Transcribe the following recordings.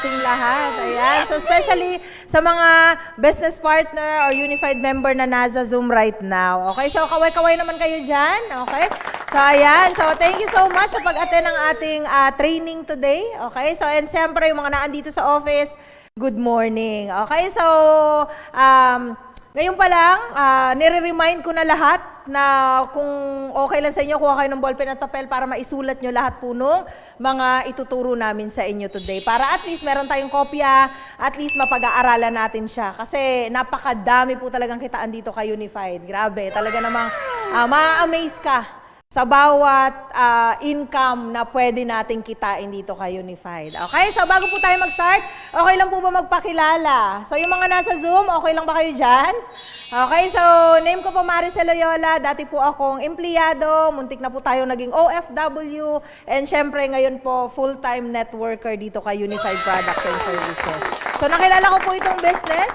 ating lahat. Ayan. So especially sa mga business partner or unified member na nasa Zoom right now. Okay, so kaway-kaway naman kayo dyan. Okay. So ayan. So thank you so much sa pag-attend ng ating training today. Okay. So and siyempre yung mga naandito sa office, good morning. Okay. So ngayon pa lang, nire-remind ko na lahat na kung okay lang sa inyo, kuha kayo ng ballpen at papel para maisulat nyo lahat po nung mga ituturo namin sa inyo today. Para at least meron tayong kopya, at least mapag-aaralan natin siya. Kasi napakadami po talagang kitaan dito kay Unified. Grabe, talaga namang ma-amaze ka sa bawat income na pwede nating kitain dito kay Unified. Okay, so bago po tayo mag-start, okay lang po ba magpakilala? So yung mga nasa Zoom, okay lang ba kayo dyan? Okay, so name ko po Maricel Loyola, dati po akong empleyado, muntik na po tayo naging OFW, and syempre ngayon po full-time networker dito kay Unified Products and Services. So nakilala ko po itong business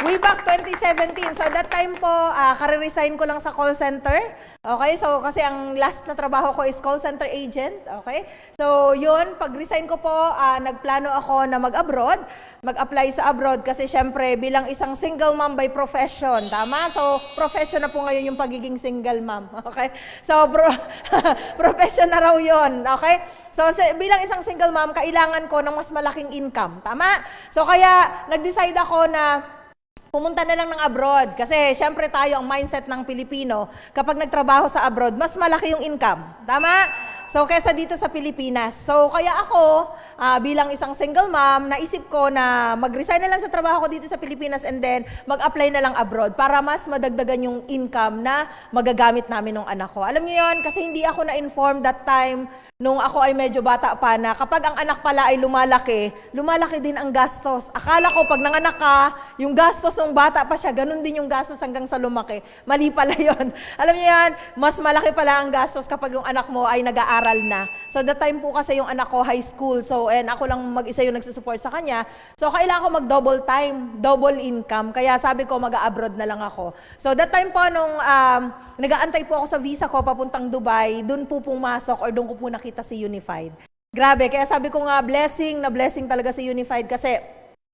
way back 2017. So that time po, kare-resign ko lang sa call center. Okay, so kasi ang last na trabaho ko is call center agent. Okay, so yun, pag-resign ko po, nagplano ako na mag-abroad, mag-apply sa abroad kasi syempre bilang isang single mom by profession, tama? So profession na po ngayon yung pagiging single mom. Okay, so profession na raw yun. Okay, so bilang isang single mom, kailangan ko ng mas malaking income, tama? So kaya nag-decide ako na pumunta na lang ng abroad. Kasi syempre tayo, ang mindset ng Pilipino, kapag nagtrabaho sa abroad, mas malaki yung income. Tama? So kesa dito sa Pilipinas. So kaya ako, bilang isang single mom, naisip ko na mag-resign na lang sa trabaho ko dito sa Pilipinas and then mag-apply na lang abroad para mas madagdagan yung income na magagamit namin ng anak ko. Alam niyo yun, kasi hindi ako na-inform that time nung ako ay medyo bata pa na kapag ang anak pala ay lumalaki, lumalaki din ang gastos. Akala ko pag nanganak ka, yung gastos ng bata pa siya, ganun din yung gastos hanggang sa lumaki. Mali pala yun. Alam niyo yan, mas malaki pala ang gastos kapag yung anak mo ay nag-aaral na. So that time po kasi yung anak ko high school, so and ako lang mag-isa yung nagsusupport sa kanya. So kailangan ko mag-double time, double income. Kaya sabi ko mag-abroad na lang ako. So that time po nung nag-aantay po ako sa visa ko papuntang Dubai, doon po pumasok or doon ko po nakita si Unified. Grabe, kaya sabi ko nga blessing na blessing talaga si Unified kasi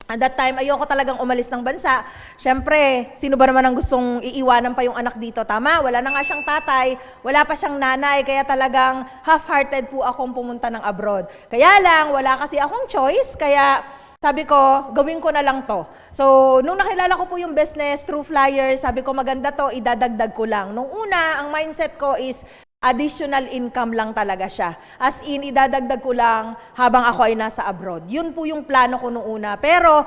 at that time, ayoko talagang umalis ng bansa. Siyempre, sino ba naman ang gustong iiwanan pa yung anak dito? Tama, wala na nga siyang tatay, wala pa siyang nanay, kaya talagang half-hearted po akong pumunta ng abroad. Kaya lang, wala kasi akong choice, kaya sabi ko, gawin ko na lang to. So, nung nakilala ko po yung business through flyers, sabi ko maganda to, idadagdag ko lang. Nung una, ang mindset ko is additional income lang talaga siya. As in, idadagdag ko lang habang ako ay nasa abroad. Yun po yung plano ko nung una. Pero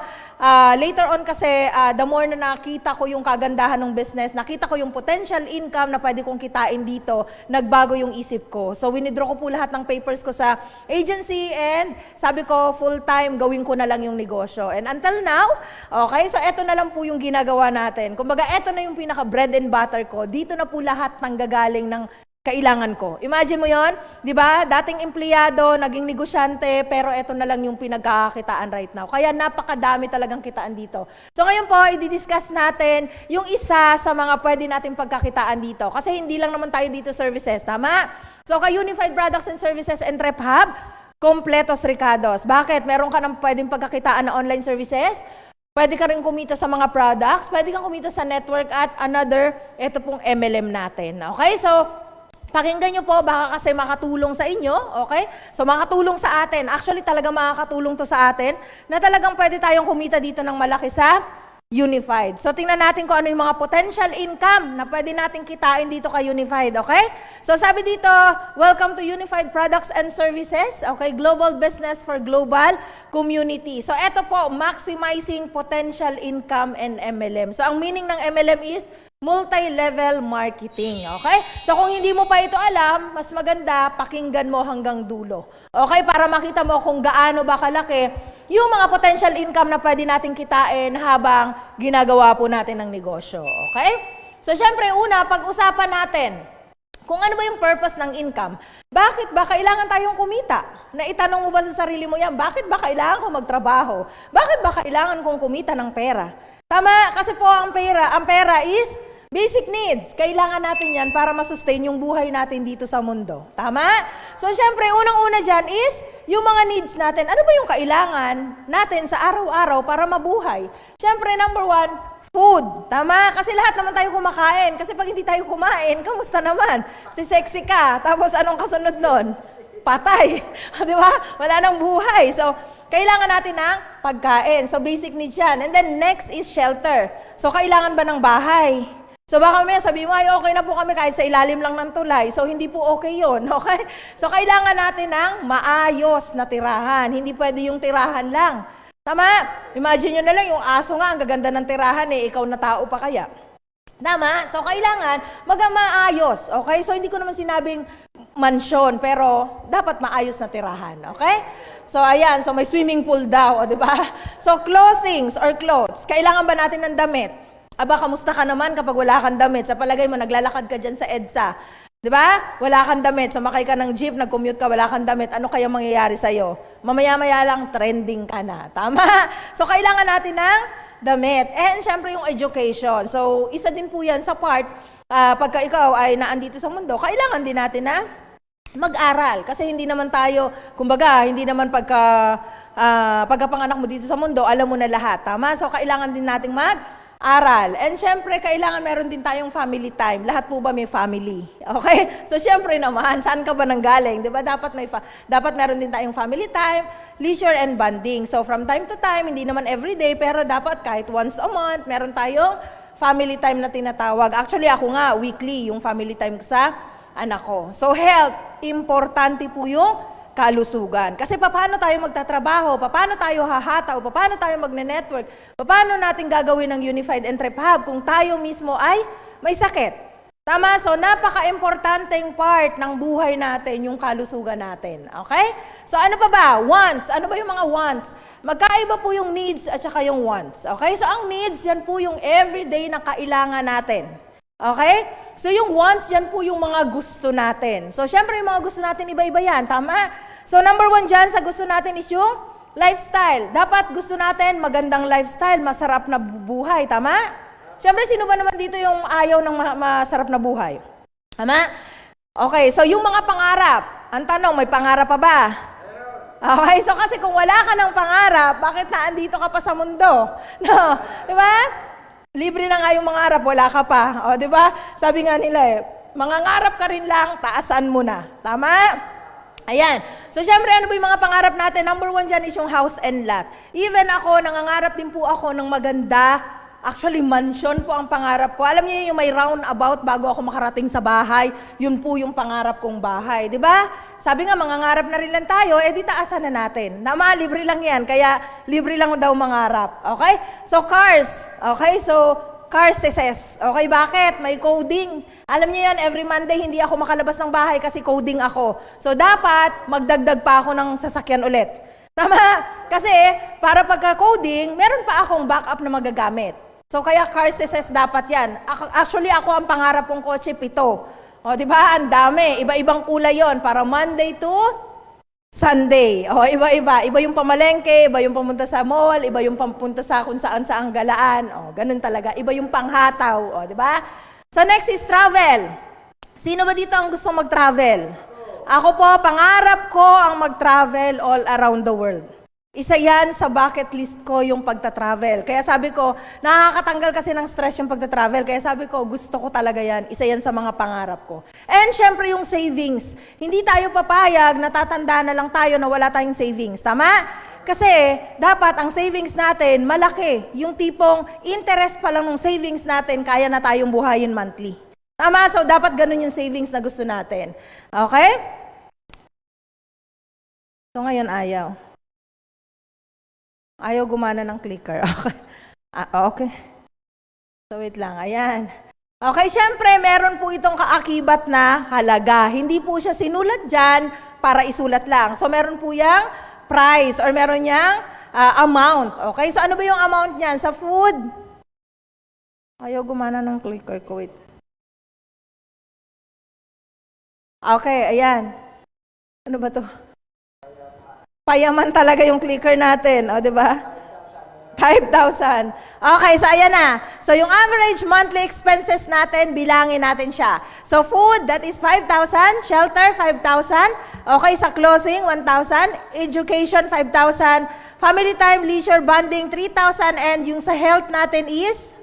later on kasi, the more na nakita ko yung kagandahan ng business, nakita ko yung potential income na pwede kong kitain dito, nagbago yung isip ko. So, winidraw ko po lahat ng papers ko sa agency and sabi ko, full-time, gawin ko na lang yung negosyo. And until now, okay, so eto na lang po yung ginagawa natin. Kumbaga, eto na yung pinaka bread and butter ko. Dito na po lahat nanggagaling ng kailangan ko. Imagine mo yon, di ba? Dating empleyado, naging negosyante, pero eto na lang yung pinagkakakitaan right now. Kaya napakadami talagang kitaan dito. So ngayon po, i-discuss natin yung isa sa mga pwede nating pagkakitaan dito. Kasi hindi lang naman tayo dito services, tama? So kay Unified Products and Services and Rep Hub, kompletos ricados. Bakit? Meron ka ng pwedeng pagkakitaan na online services, pwede ka rin kumita sa mga products, pwede kang kumita sa network at another, ito pong MLM natin. Okay? So, pakinggan nyo po, baka kasi makatulong sa inyo, okay? So makatulong sa atin. Actually, talaga makakatulong to sa atin na talagang pwede tayong kumita dito ng malaki sa Unified. So tingnan natin kung ano yung mga potential income na pwede natin kitain dito kay Unified, okay? So sabi dito, welcome to Unified Products and Services, okay? Global business for global community. So eto po, maximizing potential income and MLM. So ang meaning ng MLM is multi-level marketing, okay? So kung hindi mo pa ito alam, mas maganda pakinggan mo hanggang dulo. Okay, para makita mo kung gaano ba kalaki yung mga potential income na pwede natin kitain habang ginagawa po natin ng negosyo, okay? So syempre una, pag-usapan natin kung ano ba yung purpose ng income. Bakit ba kailangan tayong kumita? Naitanong mo ba sa sarili mo yan, bakit ba kailangan kong magtrabaho? Bakit ba kailangan kong kumita ng pera? Tama, kasi po ang pera is Basic needs, kailangan natin yan para masustain yung buhay natin dito sa mundo. Tama? So, syempre, unang-una dyan is yung mga needs natin. Ano ba yung kailangan natin sa araw-araw para mabuhay? Syempre, number one, food. Tama? Kasi lahat naman tayo kumakain. Kasi pag hindi tayo kumain, kamusta naman? Si sexy ka. Tapos anong kasunod nun? Patay. Di ba? Wala nang buhay. So, kailangan natin ng pagkain. So, basic needs yan. And then, next is shelter. So, kailangan ba ng bahay? So, baka may sabihin mo, ay okay na po kami kahit sa ilalim lang ng tulay. So, hindi po okay yun. Okay? So, kailangan natin ng maayos na tirahan. Hindi pwede yung tirahan lang. Tama? Imagine nyo na lang, yung aso nga, ang gaganda ng tirahan ikaw na tao pa kaya. Tama? So, kailangan maayos. Okay? So, hindi ko naman sinabing mansyon, pero dapat maayos na tirahan. Okay? So, ayan. So, may swimming pool daw, di ba? So, clothings or clothes. Kailangan ba natin ng damit? Aba, kamusta ka naman kapag wala kang damit? Sa palagay mo, naglalakad ka dyan sa EDSA. Di ba? Wala kang damit. Sumakay ka ng jeep, nag-commute ka, wala kang damit. Ano kaya mangyayari sa'yo? Mamaya-maya lang, trending ka na. Tama? So, kailangan natin ng damit. And, syempre, yung education. So, isa din po yan sa part, pagka ikaw ay naandito sa mundo, kailangan din natin na mag-aral. Kasi hindi naman tayo, kumbaga, hindi naman pagkapanganak mo dito sa mundo, alam mo na lahat. Tama? So, kailangan din nating mag-aral. And syempre, kailangan meron din tayong family time. Lahat po ba may family? Okay? So, syempre naman, saan ka ba nanggaling? Di ba? Dapat meron din tayong family time, leisure and bonding. So, from time to time, hindi naman everyday, pero dapat kahit once a month, meron tayong family time na tinatawag. Actually, ako nga, weekly, yung family time ko sa anak ko. So, health, importante po yung kalusugan. Kasi paano tayo magtatrabaho, paano tayo hahataw, paano tayo magne-network, paano natin gagawin ng Unified Entrep Hub kung tayo mismo ay may sakit. Tama? So, napaka-importanteng part ng buhay natin, yung kalusugan natin. Okay? So, ano pa ba? Wants. Ano ba yung mga wants? Magkaiba po yung needs at saka yung wants. Okay? So, ang needs, yan po yung everyday na kailangan natin. Okay? So, yung wants, yan po yung mga gusto natin. So, syempre, yung mga gusto natin, iba-iba yan. Tama? So, number one dyan sa gusto natin is yung lifestyle. Dapat gusto natin magandang lifestyle, masarap na buhay. Tama? Syempre, sino ba naman dito yung ayaw ng masarap na buhay? Tama? Okay, so yung mga pangarap. Ang tanong, may pangarap pa ba? Okay, so kasi kung wala ka ng pangarap, bakit naandito ka pa sa mundo? No? Di ba? Libre na nga yung mangarap, wala ka pa. O, di ba? Sabi nga nila mangangarap ka rin lang, taasan mo na. Tama? Ayan. So, syempre, ano ba yung mga pangarap natin? Number one dyan is yung house and lot. Even ako, nangangarap din po ako ng maganda. Actually, mansion po ang pangarap ko. Alam niyo yung may roundabout bago ako makarating sa bahay. Yun po yung pangarap kong bahay. Di ba? Sabi nga, mangangarap na rin lang tayo, di taasan na natin. Nama, libre lang yan. Kaya, libre lang daw mangarap. Okay? So, cars. Okay? So, cars success. Okay, bakit? May coding. Alam niyo yan, every Monday, hindi ako makalabas ng bahay kasi coding ako. So, dapat, magdagdag pa ako ng sasakyan ulit. Tama? Kasi, para pagka-coding, meron pa akong backup na magagamit. So, kaya car success dapat yan. Actually, ako ang pangarap kong kotse, 7. O, di ba? Ang dami. Iba-ibang kulay yon para Monday to Sunday. O, iba-iba. Iba yung pamalengke, iba yung pamunta sa mall, iba yung pamunta sa kung saan-saang galaan. O, ganun talaga. Iba yung panghataw. O, di ba? So, next is travel. Sino ba dito ang gusto mag-travel? Ako po, pangarap ko ang mag-travel all around the world. Isa yan sa bucket list ko yung pagta-travel. Kaya sabi ko, nakakatanggal kasi ng stress yung pagta-travel. Kaya sabi ko, gusto ko talaga yan. Isa yan sa mga pangarap ko. And syempre yung savings. Hindi tayo papayag, natatanda na lang tayo na wala tayong savings. Tama? Kasi dapat ang savings natin malaki. Yung tipong interest pa lang ng savings natin, kaya na tayong buhayin monthly. Tama? So dapat ganun yung savings na gusto natin. Okay? So ngayon ayaw. Ayaw gumana ng clicker. Okay. Okay. So wait lang. Ayan. Okay, syempre, meron po itong kaakibat na halaga. Hindi po siya sinulat dyan para isulat lang. So meron po yang price or meron yang amount. Okay, so ano ba yung amount niyan? Sa food? Ayaw gumana ng clicker ko. Wait. Okay, ayan. Ano ba to? Payaman talaga yung clicker natin, o, di ba? 5,000. Okay, so ayan na. So yung average monthly expenses natin, bilangin natin siya. So food, that is 5,000. Shelter, 5,000. Okay, sa clothing, 1,000. Education, 5,000. Family time, leisure, bonding, 3,000. And yung sa health natin is?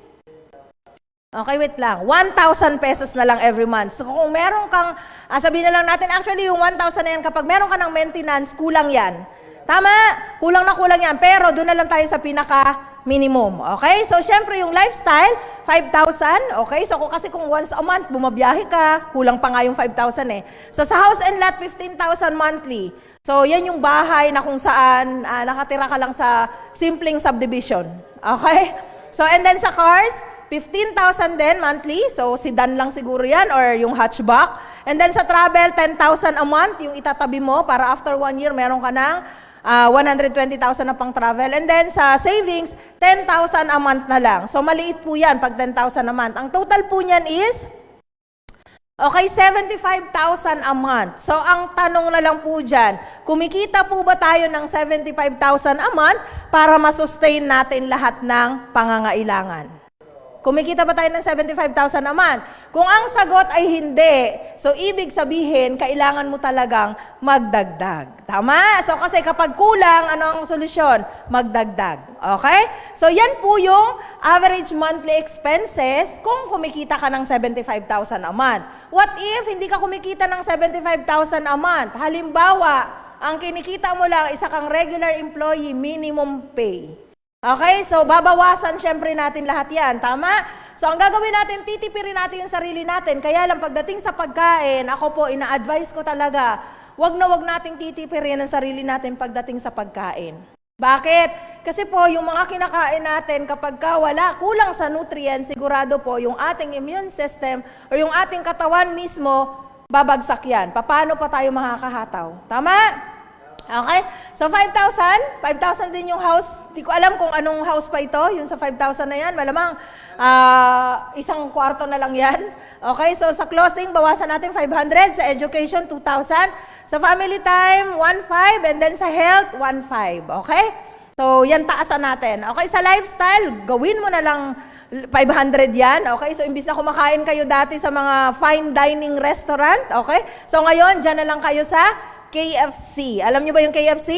Okay, wait lang. 1,000 pesos na lang every month. So kung meron kang, sabihin na lang natin, actually yung 1,000 na yan, kapag meron ka ng maintenance, kulang yan. Tama? Kulang na kulang yan. Pero doon na lang tayo sa pinaka-minimum. Okay? So syempre yung lifestyle, 5,000. Okay? So kasi kung once a month, bumabiyahe ka, kulang pa nga yung 5,000 eh. So sa house and lot, 15,000 monthly. So yan yung bahay na kung saan nakatira ka lang sa simpleng subdivision. Okay? So and then sa cars, 15,000 din monthly. So sedan lang siguro yan or yung hatchback. And then sa travel, 10,000 a month yung itatabi mo para after 1 year meron ka ng 120,000 na pang travel. And then sa savings, 10,000 a month na lang. So maliit po yan pag 10,000 a month. Ang total po niyan is, okay, 75,000 a month. So ang tanong na lang po dyan, kumikita po ba tayo ng 75,000 a month para masustain natin lahat ng pangangailangan? Kumikita ba tayo ng 75,000 a month? Kung ang sagot ay hindi, so ibig sabihin, kailangan mo talagang magdagdag. Tama? So kasi kapag kulang, ano ang solusyon? Magdagdag. Okay? So yan po yung average monthly expenses kung kumikita ka ng 75,000 a month. What if hindi ka kumikita ng 75,000 a month? Halimbawa, ang kinikita mo lang isa kang regular employee, minimum pay. Okay, so babawasan syempre natin lahat yan, tama? So ang gagawin natin, titipirin natin yung sarili natin. Kaya lang pagdating sa pagkain, ako po, ina-advise ko talaga, wag nating titipirin ang sarili natin pagdating sa pagkain. Bakit? Kasi po, yung mga kinakain natin, kapag wala, kulang sa nutrients, sigurado po, yung ating immune system o yung ating katawan mismo, babagsak yan. Paano pa tayo makakahataw? Tama? Okay? So 5,000 din yung house. Di ko alam kung anong house pa ito, yung sa 5,000 na yan. Malamang isang kwarto na lang yan. Okay? So sa clothing, bawasan natin 500. Sa education, 2,000. Sa family time, 1,500. And then sa health, 1,500. Okay? So yan taasan natin. Okay? Sa lifestyle, gawin mo na lang 500 yan. Okay? So imbis na kumakain kayo dati sa mga fine dining restaurant. Okay? So ngayon, dyan na lang kayo sa KFC. Alam niyo ba yung KFC?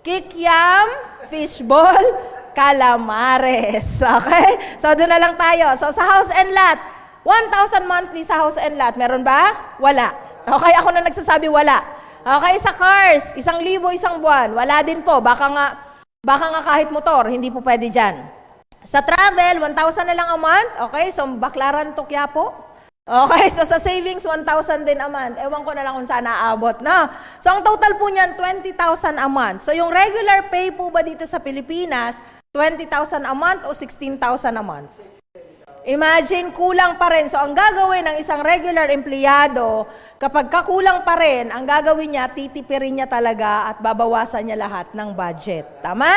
Kikiam, fishball, calamares. Okay? So, doon na lang tayo. So, sa house and lot, 1,000 monthly sa house and lot. Meron ba? Wala. Okay? Ako na nagsasabi wala. Okay? Sa cars, 1,000 isang buwan. Wala din po. Baka nga kahit motor, hindi po pwede dyan. Sa travel, 1,000 na lang a month. Okay? So, Baclaran to Quiapo. Okay, so sa savings, 1,000 din a month. Ewan ko na lang kung saan naabot, no? So, ang total po niyan, 20,000 a month. So, yung regular pay po ba dito sa Pilipinas, 20,000 a month o 16,000 a month? Imagine, kulang pa rin. So, ang gagawin ng isang regular empleyado, kapag kakulang pa rin, ang gagawin niya, titipirin niya talaga at babawasan niya lahat ng budget. Tama?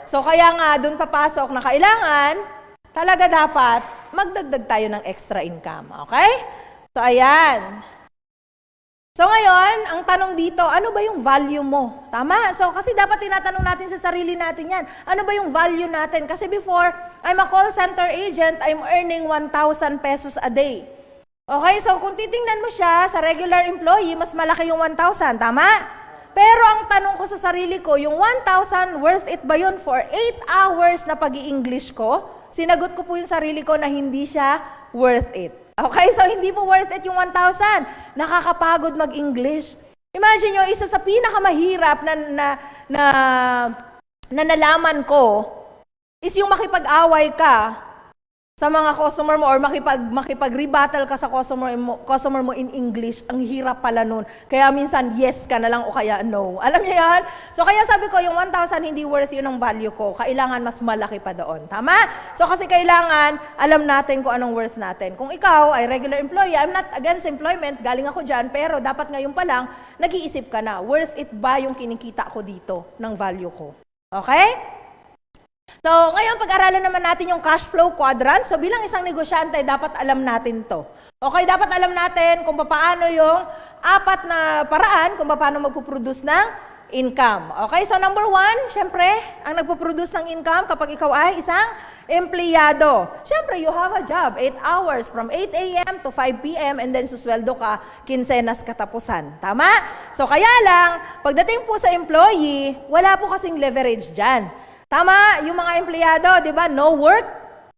So, kaya nga, dun papasok na kailangan, talaga dapat, magdagdag tayo ng extra income. Okay? So, ayan. So, ngayon, ang tanong dito, ano ba yung value mo? Tama? So, kasi dapat tinatanong natin sa sarili natin yan. Ano ba yung value natin? Kasi before, I'm a call center agent, I'm earning 1,000 pesos a day. Okay? So, kung titingnan mo siya sa regular employee, mas malaki yung 1,000. Tama? Pero ang tanong ko sa sarili ko, yung 1,000, worth it ba yun for 8 hours na pag-i-English ko? Sinagot ko po yung sarili ko na hindi siya worth it. Okay? So, hindi po worth it yung 1,000. Nakakapagod mag-English. Imagine nyo, isa sa pinakamahirap na nalaman ko is yung makipag-away ka sa mga customer mo or makipag-rebuttal ka sa customer mo in English. Ang hirap pala nun. Kaya minsan, yes ka na lang o kaya no. Alam niyo yan? So, kaya sabi ko, yung 1,000 hindi worth yun ang value ko. Kailangan mas malaki pa doon. Tama? So, kasi kailangan, alam natin kung anong worth natin. Kung ikaw ay regular employee, I'm not against employment, galing ako dyan, pero dapat ngayon pa lang, nag-iisip ka na, worth it ba yung kinikita ko dito ng value ko? Okay? So, ngayon, pag-aralan naman natin yung cash flow quadrant. So, bilang isang negosyante, dapat alam natin to. Okay, dapat alam natin kung paano yung 4 na paraan kung paano magpuproduce ng income. Okay, so number one, syempre, ang nagpo-produce ng income kapag ikaw ay isang empleyado. Syempre, you have a job, 8 hours from 8 a.m. to 5 p.m. and then susweldo ka, kinsenas katapusan. Tama? So kaya lang, pagdating po sa employee, wala po kasing leverage dyan. Tama? Yung mga empleyado, di ba? No work,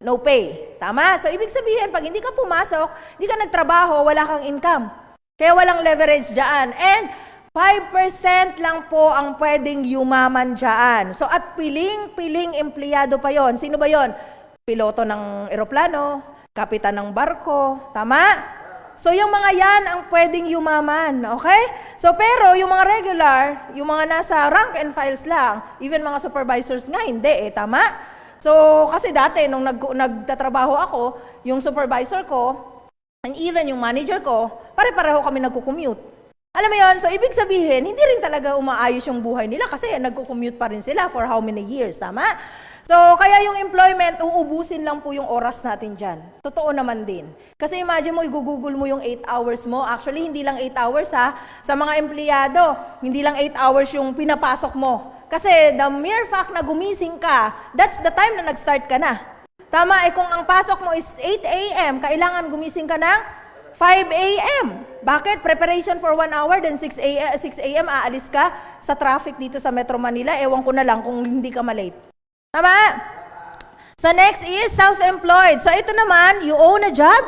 no pay. Tama? So ibig sabihin, pag hindi ka pumasok, hindi ka nagtrabaho, wala kang income. Kaya walang leverage dyan. And 5% lang po ang pwedeng yumaman dyan. So at piling-piling empleyado pa yon. Sino ba yon? Piloto ng eroplano, kapitan ng barko, tama? So yung mga yan ang pwedeng yumaman, okay? So pero yung mga regular, yung mga nasa rank and files lang, even mga supervisors nga, hindi tama? So kasi dati nung nagtatrabaho ako, yung supervisor ko, and even yung manager ko, pare-pareho kami nagko-commute. Alam mo yun, so ibig sabihin, hindi rin talaga umaayos yung buhay nila kasi nagko-commute pa rin sila for how many years, tama? So, kaya yung employment, uubusin lang po yung oras natin dyan. Totoo naman din. Kasi imagine mo, igugugol mo yung 8 hours mo. Actually, hindi lang 8 hours ha. Sa mga empleyado, hindi lang 8 hours yung pinapasok mo. Kasi the mere fact na gumising ka, that's the time na nag-start ka na. Tama, kung ang pasok mo is 8 a.m., kailangan gumising ka ng 5 a.m. Bakit? Preparation for 1 hour, then 6 a.m. aalis ka sa traffic dito sa Metro Manila. Ewan ko na lang kung hindi ka malate. Tama? So next is self-employed. So ito naman, you own a job.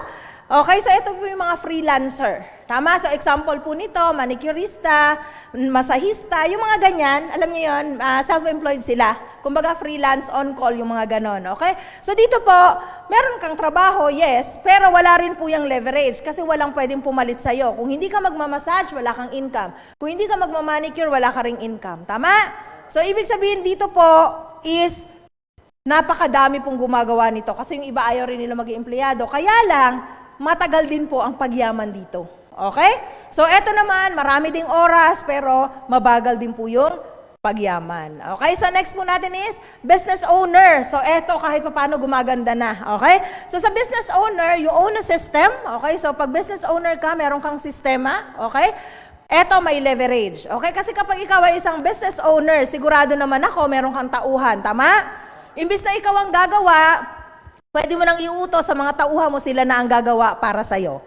Okay, so ito po yung mga freelancer. Tama? So example po nito, manicurista, masahista, yung mga ganyan, alam niyo yun, self-employed sila. Kumbaga freelance, on-call, yung mga ganon. Okay? So dito po, meron kang trabaho, yes, pero wala rin po yung leverage kasi walang pwedeng pumalit sa'yo. Kung hindi ka magmamassage, wala kang income. Kung hindi ka magmamanicure, wala ka ring income. Tama? So ibig sabihin dito po is napakadami pong gumagawa nito kasi yung iba ayaw rin nila maging empleyado. Kaya lang, matagal din po ang pagyaman dito. Okay? So, eto naman, marami ding oras, pero mabagal din po yung pagyaman. Okay? So, next po natin is business owner. So, eto kahit paano gumaganda na. Okay? So, sa business owner, you own a system. Okay? So, pag business owner ka, meron kang sistema. Okay? Eto, may leverage. Okay? Kasi kapag ikaw ay isang business owner, sigurado naman ako, meron kang tauhan. Tama? Imbis na ikaw ang gagawa, pwede mo nang iutos sa mga tauhan mo sila na ang gagawa para sa'yo.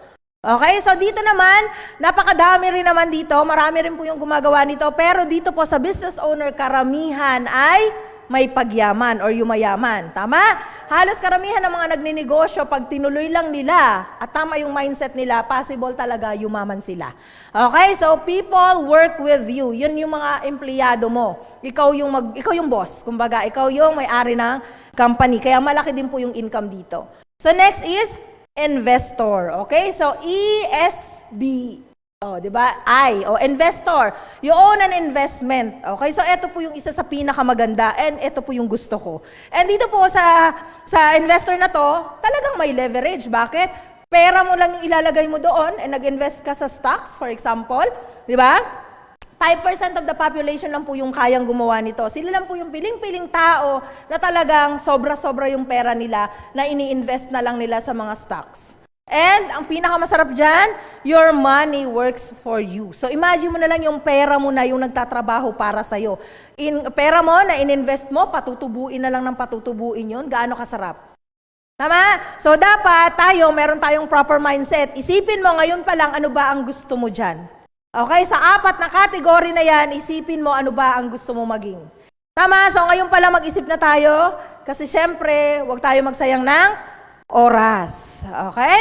Okay, so dito naman, napakadami rin naman dito, marami rin po yung gumagawa nito, pero dito po sa business owner, karamihan ay may pagyaman or yumayaman. Tama? Halos karamihan ng mga nagninegosyo, pag tinuloy lang nila at tama yung mindset nila, possible talaga yumaman sila. Okay, so people work with you. Yun yung mga empleyado mo. Ikaw yung boss. Kumbaga, ikaw yung may-ari ng company. Kaya malaki din po yung income dito. So next is investor. Okay? So, ESB. Oh, di ba? Investor. You own an investment. Okay? So, ito po yung isa sa pinakamaganda and ito po yung gusto ko. And dito po sa investor na to, talagang may leverage. Bakit? Pera mo lang yung ilalagay mo doon and nag-invest ka sa stocks, for example. Di ba? 5% of the population lang po yung kayang gumawa nito. Sila lang po yung piling-piling tao na talagang sobra-sobra yung pera nila na ini-invest na lang nila sa mga stocks. And ang pinakamasarap dyan, your money works for you. So imagine mo na lang yung pera mo na yung nagtatrabaho para sa'yo. Pera mo na in-invest mo, patutubuin na lang ng patutubuin yun, gaano kasarap. Tama? So dapat meron tayong proper mindset. Isipin mo ngayon pa lang ano ba ang gusto mo dyan. Okay, sa 4 na kategory na yan, isipin mo ano ba ang gusto mo maging. Tama? So ngayon pala mag-isip na tayo kasi syempre, huwag tayo magsayang ng oras. Okay?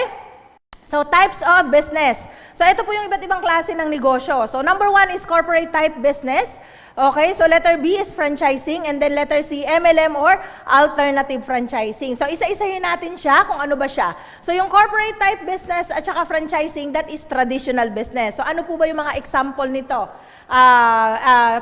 So types of business. So ito po yung iba't ibang klase ng negosyo. So number 1 is corporate type business. Okay, so letter B is franchising and then letter C, MLM or alternative franchising. So isa-isahin natin siya kung ano ba siya. So yung corporate type business at saka franchising, that is traditional business. So ano po ba yung mga example nito?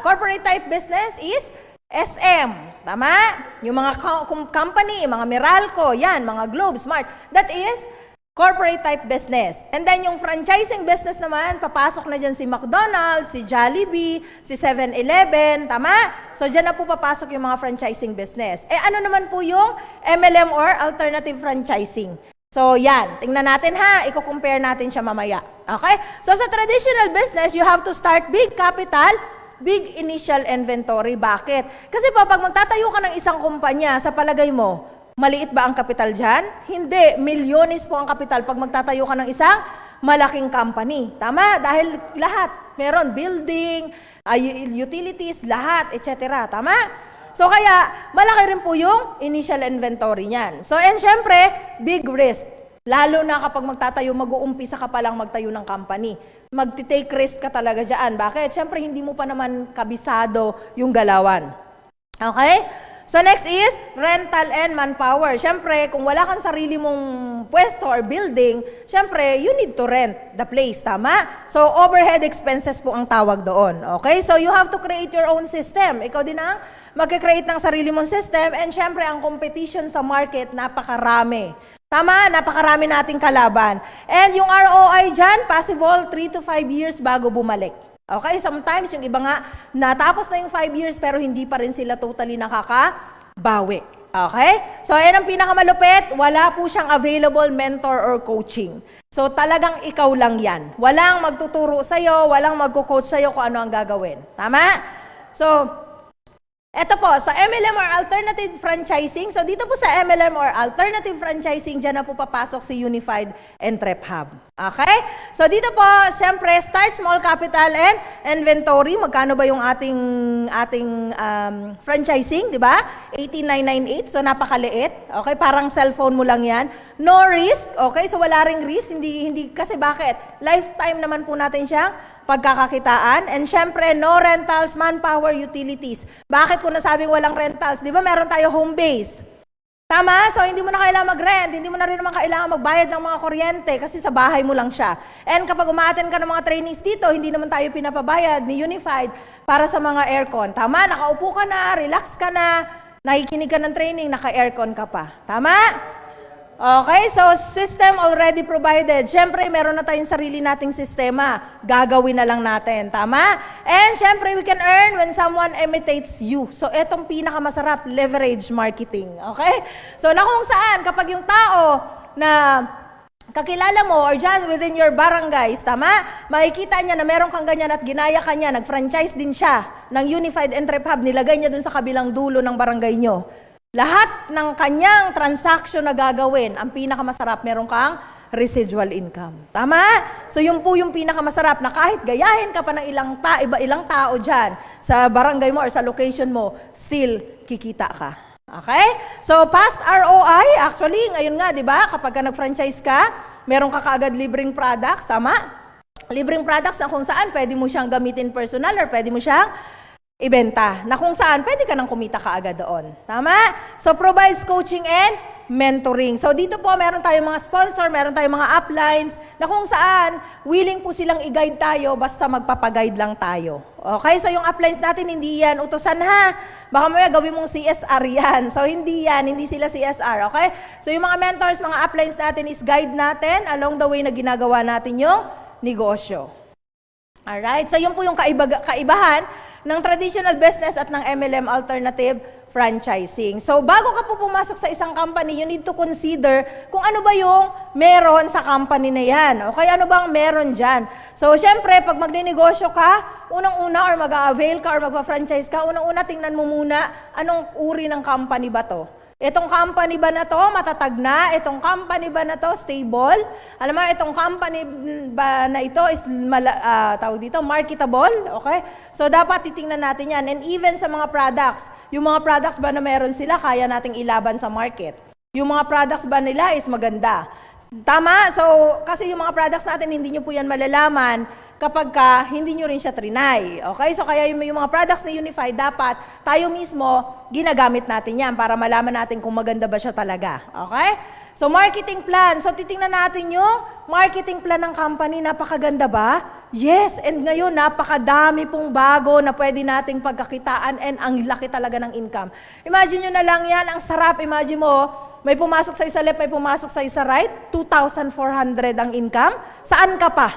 Corporate type business is SM, tama? Yung mga company, mga Meralco, yan, mga Globe, Smart. That is corporate type business. And then yung franchising business naman, papasok na dyan si McDonald's, si Jollibee, si 7-Eleven, tama? So dyan na po papasok yung mga franchising business. Ano naman po yung MLM or alternative franchising? So yan, tingnan natin ha, i-compare natin siya mamaya. Okay? So sa traditional business, you have to start big capital big initial inventory. Bakit? Kasi po, pag magtatayo ka ng isang kumpanya, sa palagay mo, maliit ba ang kapital dyan? Hindi. Milyones po ang kapital pag magtatayo ka ng isang malaking company. Tama? Dahil lahat. Meron building, utilities, lahat, etc. Tama? So kaya, malaki rin po yung initial inventory niyan. So, and syempre, big risk. Lalo na kapag magtatayo, mag-uumpisa ka palang magtayo ng company. Magti-take risk ka talaga dyan. Bakit? Syempre, hindi mo pa naman kabisado yung galawan. Okay? So next is rental and manpower. Syempre, kung wala kang sarili mong pwesto or building, syempre, you need to rent the place. Tama? So overhead expenses po ang tawag doon. Okay? So you have to create your own system. Ikaw din ang mag-create ng sarili mong system, and syempre, ang competition sa market, napakarami. Tama, napakarami nating kalaban. And yung ROI dyan, possible 3 to 5 years bago bumalik. Okay, sometimes yung iba nga, natapos na yung 5 years pero hindi pa rin sila totally nakakabawi. Okay? So, yan ang pinakamalupit, wala po siyang available mentor or coaching. So, talagang ikaw lang yan. Walang magtuturo sa'yo, walang magko-coach sa'yo kung ano ang gagawin. Tama? So, eto po, sa MLM or alternative franchising, so dito po sa MLM or alternative franchising, dyan na po papasok si Unified Entrep Hub. Okay? So dito po, siyempre, start small capital and inventory. Magkano ba yung ating franchising, di ba? 18,998, so napakaliit. Okay, parang cellphone mo lang yan. No risk, okay? So wala ring risk, hindi kasi bakit? Lifetime naman po natin siyang pagkakakitaan. And syempre, no rentals, manpower, utilities. Bakit ko nasabing walang rentals? Di ba meron tayo home base? Tama? So, hindi mo na kailangan mag-rent. Hindi mo na rin naman kailangan magbayad ng mga kuryente kasi sa bahay mo lang siya. And kapag umaattend ka ng mga trainings dito, hindi naman tayo pinapabayad ni Unified para sa mga aircon. Tama? Nakaupo ka na, relax ka na, nakikinig ka ng training, naka-aircon ka pa. Tama? Okay, so system already provided. Siyempre, meron na tayong sarili nating sistema. Gagawin na lang natin. Tama? And siyempre, we can earn when someone imitates you. So, etong pinakamasarap, leverage marketing. Okay? So, na kung saan, kapag yung tao na kakilala mo or dyan within your barangays, tama? Makikita niya na meron kang ganyan at ginaya ka niya, nag-franchise din siya ng Unified Entrep Hub, nilagay niya dun sa kabilang dulo ng barangay nyo. Lahat ng kanyang transaction na gagawin, ang pinakamasarap, meron kang residual income. Tama? So, yun po yung pinakamasarap na kahit gayahin ka pa ng ilang tao dyan sa barangay mo or sa location mo, still kikita ka. Okay? So, past ROI, actually, ngayon nga, di ba, kapag ka nag-franchise ka, meron ka kaagad libreng products, tama? Libreng products na kung saan pwede mo siyang gamitin personal or pwede mo siyang ibenta, na kung saan pwede ka nang kumita kaagad doon. Tama? So, provides coaching and mentoring. So, dito po, meron tayong mga sponsor, meron tayong mga uplines, na kung saan, willing po silang i-guide tayo, basta magpapaguide lang tayo. Okay? So, yung uplines natin, hindi yan utusan ha. Baka mamaya gawin mong CSR yan. So, hindi yan, hindi sila CSR. Okay? So, yung mga mentors, mga uplines natin is guide natin along the way na ginagawa natin yung negosyo. Alright? So, yun po yung kaibahan ng traditional business at ng MLM alternative franchising. So, bago ka po pumasok sa isang company, you need to consider kung ano ba yung meron sa company na yan. Okay, ano bang meron dyan? So, syempre, pag magninegosyo ka, unang-una or mag-avail ka or magpa-franchise ka, unang-una tingnan mo muna anong uri ng company ba to. Itong company ba na to, matatag na? Itong company ba na to, stable? Alam mo, itong company ba na ito is, tawag dito, marketable? Okay? So, dapat titingnan natin yan. And even sa mga products, yung mga products ba na meron sila, kaya nating ilaban sa market? Yung mga products ba nila is maganda? Tama? So, kasi yung mga products natin, hindi nyo po yan malalaman kapag hindi nyo rin siya trinay. Okay? So, kaya yung mga products na Unified, dapat tayo mismo ginagamit natin yan para malaman natin kung maganda ba siya talaga. Okay? So, marketing plan. So, titingnan natin yung marketing plan ng company. Napakaganda ba? Yes. And ngayon, napakadami pong bago na pwede nating pagkakitaan and ang laki talaga ng income. Imagine nyo na lang yan. Ang sarap. Imagine mo, may pumasok sa isa left, may pumasok sa isa right. 2,400 ang income. Saan ka pa?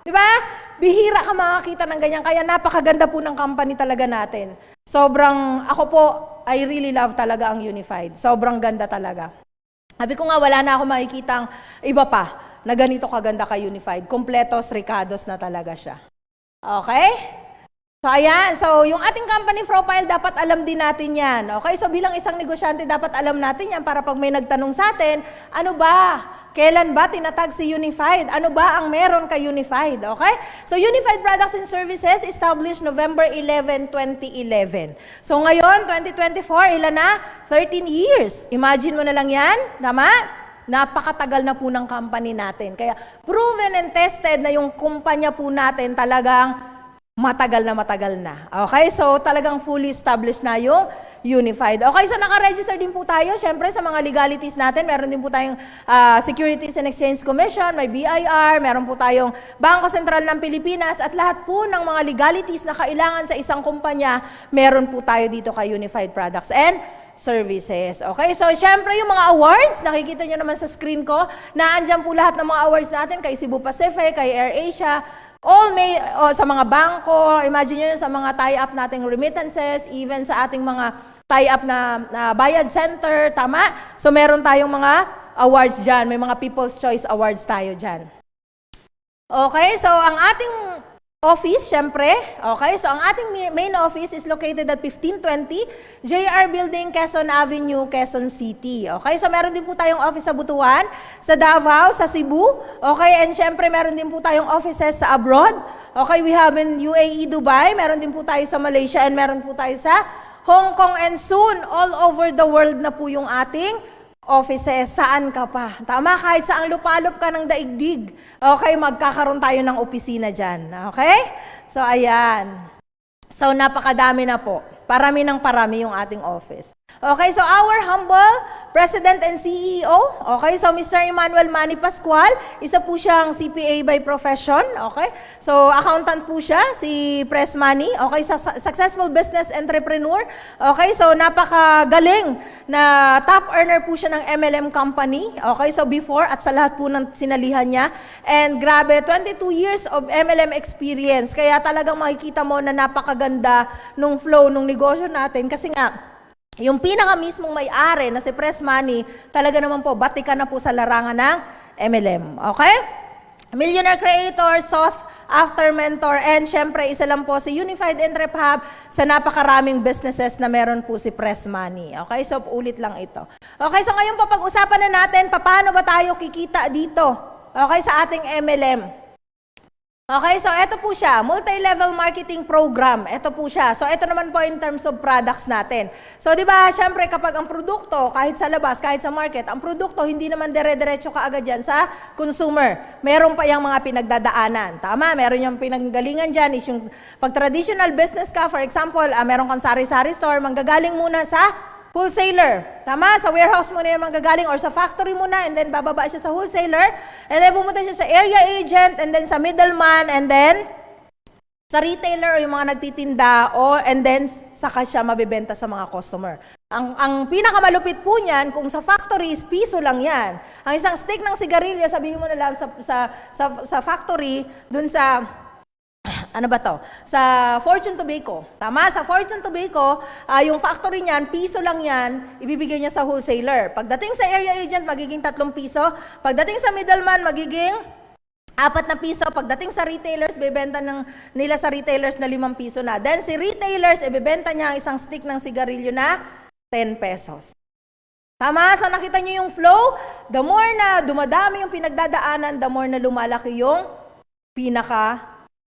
Diba? Bihira ka makakita ng ganyan. Kaya napakaganda po ng company talaga natin. Ako po, I really love talaga ang Unified. Sobrang ganda talaga. Sabi ko nga, wala na ako makikitang iba pa na ganito kaganda ka Unified. Kompletos, ricados na talaga siya. Okay? So ayan, so yung ating company profile dapat alam din natin yan. Okay, so bilang isang negosyante dapat alam natin yan para pag may nagtanong sa atin, ano ba? Kailan ba tinatag si Unified? Ano ba ang meron kay Unified? Okay? So Unified Products and Services established November 11, 2011. So ngayon, 2024, ilan na? 13 years. Imagine mo na lang yan, tama? Napakatagal na po ng company natin. Kaya proven and tested na yung kumpanya po natin talagang matagal na. Okay? So, talagang fully established na yung Unified. Okay, so naka-register din po tayo. Siyempre, sa mga legalities natin, meron din po tayong Securities and Exchange Commission, may BIR, meron po tayong Bangko Sentral ng Pilipinas, at lahat po ng mga legalities na kailangan sa isang kumpanya, meron po tayo dito kay Unified Products and Services. Okay, so syempre yung mga awards, nakikita nyo naman sa screen ko, naandyan po lahat ng mga awards natin kay Cebu Pacific, kay AirAsia, all may, sa mga bangko, imagine nyo sa mga tie-up nating remittances, even sa ating mga tie-up na bayad center, tama? So meron tayong mga awards dyan, may mga People's Choice Awards tayo dyan. Okay, so ang ating office, syempre, okay, so ang ating main office is located at 1520 JR Building, Quezon Avenue, Quezon City. Okay, so meron din po tayong office sa Butuan, sa Davao, sa Cebu, okay, and syempre meron din po tayong offices sa abroad. Okay, we have in UAE, Dubai, meron din po tayo sa Malaysia, and meron po tayo sa Hong Kong, and soon, all over the world na po yung ating offices, saan ka pa? Tama, kahit saang lupalop ka ng daigdig. Okay, magkakaroon tayo ng opisina dyan. Okay? So, ayan. So, napakadami na po. Parami ng parami yung ating office. Okay, so our humble President and CEO, okay, so Mr. Emmanuel Manny Pascual, isa po siyang CPA by profession, okay? So, accountant po siya, si Pres Manny, okay, successful business entrepreneur, okay, so napakagaling na top earner po siya ng MLM company, okay, so before at sa lahat po ng sinalihan niya, and grabe, 22 years of MLM experience, kaya talagang makikita mo na napakaganda nung flow, nung negosyo natin, kasi nga, yung pinaka mismong may-ari na si Pres Manny, talaga naman po, batikan na po sa larangan ng MLM. Okay? Millionaire Creator, Sought After Mentor, and syempre, isa lang po si Unified Entrep Hub sa napakaraming businesses na meron po si Pres Manny. Okay? So, ulit lang ito. Okay, so ngayon po, pag-usapan na natin, paano ba tayo kikita dito? Okay, sa ating MLM. Okay, so ito po siya, multi-level marketing program. Ito po siya. So ito naman po in terms of products natin. So di ba, syempre kapag ang produkto, kahit sa labas, kahit sa market, ang produkto hindi naman dire-diretso kaagad yan sa consumer. Meron pa yung mga pinagdadaanan. Tama, meron yung pinanggalingan dyan is yung pag traditional business ka, for example, meron kang sari-sari store, manggagaling muna sa wholesaler. Tama? Sa warehouse muna yung manggagaling or sa factory muna, and then bababa siya sa wholesaler, and then pumunta siya sa area agent, and then sa middleman, and then sa retailer o yung mga nagtitinda, and then saka siya mabibenta sa mga customer. Ang pinakamalupit po niyan, kung sa factory is piso lang yan. Ang isang stick ng sigarilyo, sabihin mo na lang sa factory, dun sa ano ba to? Sa Fortune Tobacco. Tama? Sa Fortune Tobacco, yung factory niyan, piso lang yan, ibibigay niya sa wholesaler. Pagdating sa area agent, magiging 3 piso. Pagdating sa middleman, magiging 4 na piso. Pagdating sa retailers, bibenta nila sa retailers na 5 piso na. Then si retailers, ibibenta niya ang isang stick ng sigarilyo na 10 pesos. Tama? So nakita niyo yung flow? The more na dumadami yung pinagdadaanan, the more na lumalaki yung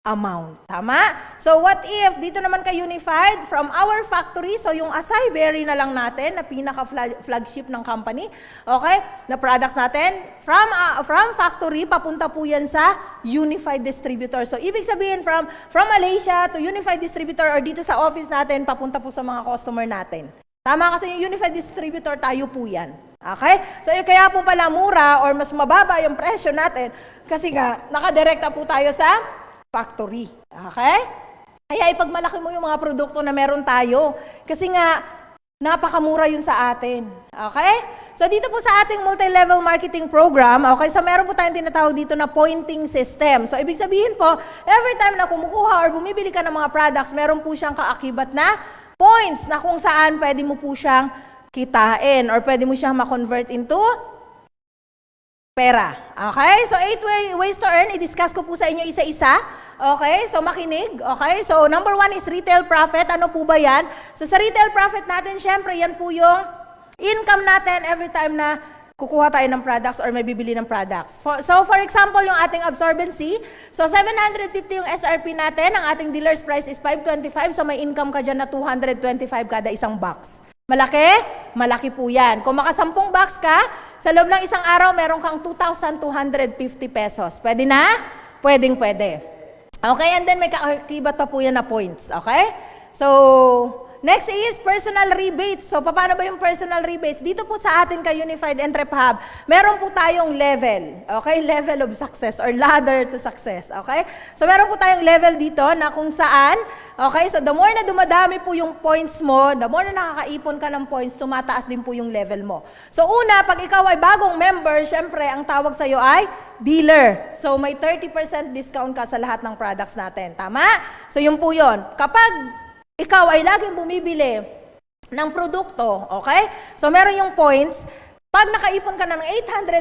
amount. Tama? So what if, dito naman kay Unified, from our factory, so yung Acai Berry na lang natin, na pinaka-flagship ng company, okay, na products natin, from factory, papunta po yan sa Unified Distributor. So ibig sabihin, from Malaysia to Unified Distributor or dito sa office natin, papunta po sa mga customer natin. Tama, kasi yung Unified Distributor, tayo po yan. Okay? So kaya po pala mura or mas mababa yung presyo natin, kasi nga, nakadirekta po tayo sa factory. Okay? Kaya ipagmalaki mo yung mga produkto na meron tayo. Kasi nga, napakamura yun sa atin. Okay? So dito po sa ating multi-level marketing program, okay, so meron po tayong tinatawag dito na pointing system. So ibig sabihin po, every time na kumukuha or bumibili ka ng mga products, meron po siyang kaakibat na points na kung saan pwede mo po siyang kitain or pwede mo siyang ma-convert into pera. Okay? So 8 ways to earn, i-discuss ko po sa inyo isa-isa. Okay, so makinig. Okay, so number 1 is retail profit. Ano po ba yan? So sa retail profit natin, syempre, yan po yung income natin every time na kukuha tayo ng products or may bibili ng products. So for example, yung ating absorbency, so 750 yung SRP natin, ang ating dealer's price is 525, so may income ka dyan na 225 kada isang box. Malaki? Malaki po yan. Kung maka 10 box ka, sa loob ng isang araw, meron kang 2,250 pesos. Pwede na? Pwedeng pwede. Okay, and then may kakibat pa po yan na points. Okay? So, next is personal rebates. So, paano ba yung personal rebates? Dito po sa atin kay Unified Entrep Hub, meron po tayong level. Okay? Level of success or ladder to success. Okay? So, meron po tayong level dito na kung saan, okay? So, the more na dumadami po yung points mo, the more na nakakaipon ka ng points, tumataas din po yung level mo. So, una, pag ikaw ay bagong member, syempre, ang tawag sa'yo ay dealer. So, may 30% discount ka sa lahat ng products natin. Tama? So, yun po yun. Kapag ikaw ay laging bumibili ng produkto, okay? So, meron yung points. Pag nakaipon ka ng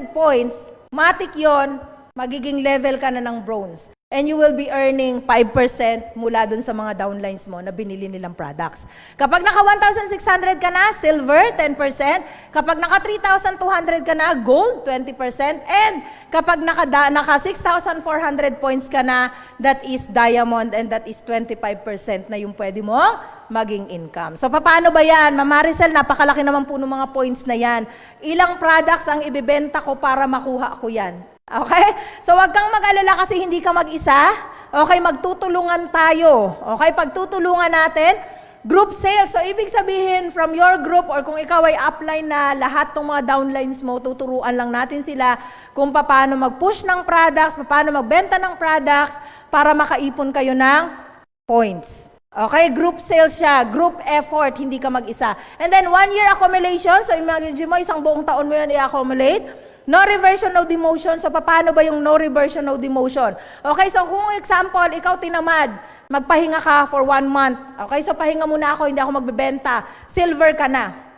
800 points, matik yon, magiging level ka na ng bronze. And you will be earning 5% mula dun sa mga downlines mo na binili nilang products. Kapag naka 1,600 ka na, silver, 10%. Kapag naka 3,200 ka na, gold, 20%. And kapag naka 6,400 points ka na, that is diamond and that is 25% na yung pwede mo maging income. So, paano ba yan? Ma'am Maricel, napakalaki naman po ng mga points na yan. Ilang products ang ibibenta ko para makuha ko yan? Okay? So, wag kang mag-alala kasi hindi ka mag-isa. Okay, magtutulungan tayo. Okay, pagtutulungan natin, group sales. So, ibig sabihin, from your group or kung ikaw ay upline na lahat ng mga downlines mo, tuturuan lang natin sila kung paano mag-push ng products, paano magbenta ng products para makaipon kayo ng points. Okay, group sales siya, group effort, hindi ka mag-isa. And then, 1 year accumulation. So, imagine mo, isang buong taon mo yan i-accumulate. No reversion, no demotion. So, paano ba yung no reversion, no demotion? Okay, so kung example, ikaw tinamad, magpahinga ka for 1 month. Okay, so pahinga muna ako, hindi ako magbebenta. Silver ka na.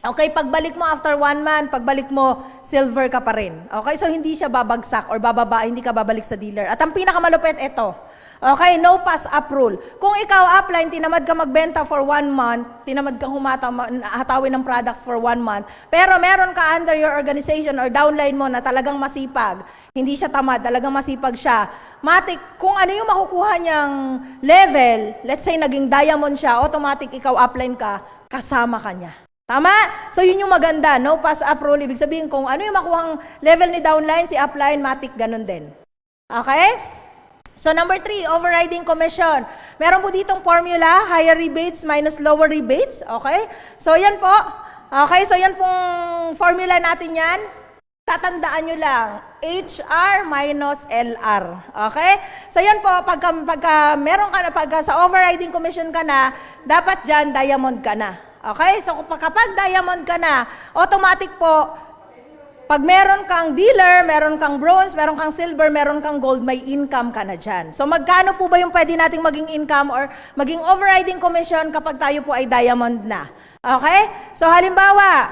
Okay, pagbalik mo after 1 month, pagbalik mo, silver ka pa rin. Okay, so hindi siya babagsak or bababa, hindi ka babalik sa dealer. At ang pinakamalupit, ito. Okay, no pass up rule. Kung ikaw upline, tinamad ka magbenta for 1 month, tinamad kang hatawin ng products for 1 month, pero meron ka under your organization or downline mo na talagang masipag, hindi siya tamad, talagang masipag siya, matik, kung ano yung makukuha niyang level, let's say naging diamond siya, automatic ikaw upline ka, kasama ka niya. Tama? So, yun yung maganda, no pass up rule. Ibig sabihin, kung ano yung makuhang level ni downline, si upline, matik, ganun din. Okay? So, number 3, overriding commission. Meron po ditong formula, higher rebates minus lower rebates. Okay? So, yan po. Okay? So, yan pong formula natin yan. Tatandaan nyo lang, HR minus LR. Okay? So, yan po, pagka meron ka na, pagka sa overriding commission ka na, dapat dyan, diamond ka na. Okay? So, kapag diamond ka na, automatic po, pag meron kang dealer, meron kang bronze, meron kang silver, meron kang gold, may income ka na dyan. So, magkano po ba yung pwede nating maging income or maging overriding commission kapag tayo po ay diamond na? Okay? So, halimbawa,